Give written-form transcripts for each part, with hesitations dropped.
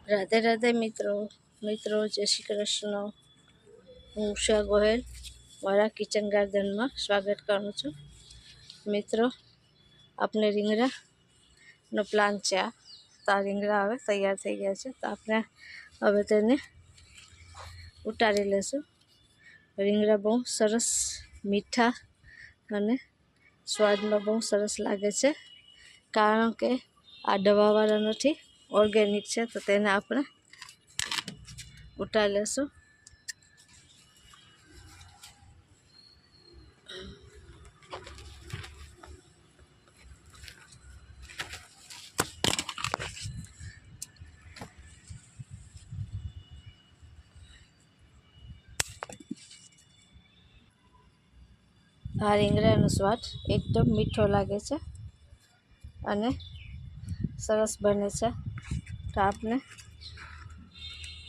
રાધે રાધે મિત્રો જય શ્રી કૃષ્ણ। હું ઉષા ગોહેલ મારા કિચન ગાર્ડનમાં સ્વાગત કરું છું। મિત્રો આપણે રીંગણાનો પ્લાન છે તો આ રીંગણા હવે તૈયાર થઈ ગયા છે, તો આપણે હવે તેને ઉતારી લેશું। રીંગણા બહુ સરસ મીઠા અને સ્વાદમાં બહુ સરસ લાગે છે, કારણ કે આ દવાવાળા નથી, ઓર્ગેનિક છે, તો તેને આપણે ઉતારી લેશું। આ રીંગણાનો સ્વાદ એકદમ મીઠો લાગે છે અને સરસ બને છે, તો આપણે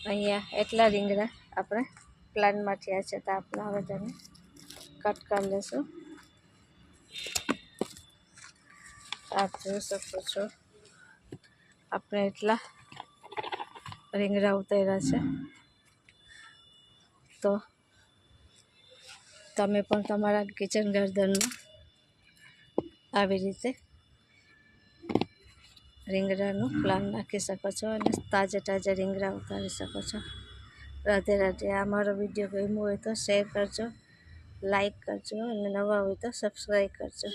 અહીંયા એટલા રીંગણા આપણે પ્લાનમાં થયા છે, તો આપણે હવે તેને કટ કરી લઈશું। આપ જોઈ શકો છો આપણે એટલા રીંગણા ઉતાર્યા છે, તો તમે પણ તમારા કિચન ગાર્ડનમાં આવી રીતે રીંગણાનો પ્લાન નાખી શકો છો અને તાજા રીંગણા ઉતારી શકો છો। રાધે રાધે। આ મારો વિડીયો ગમ્યો હોય તો શેર કરજો, લાઈક કરજો અને નવા હોય તો સબસ્ક્રાઈબ કરજો।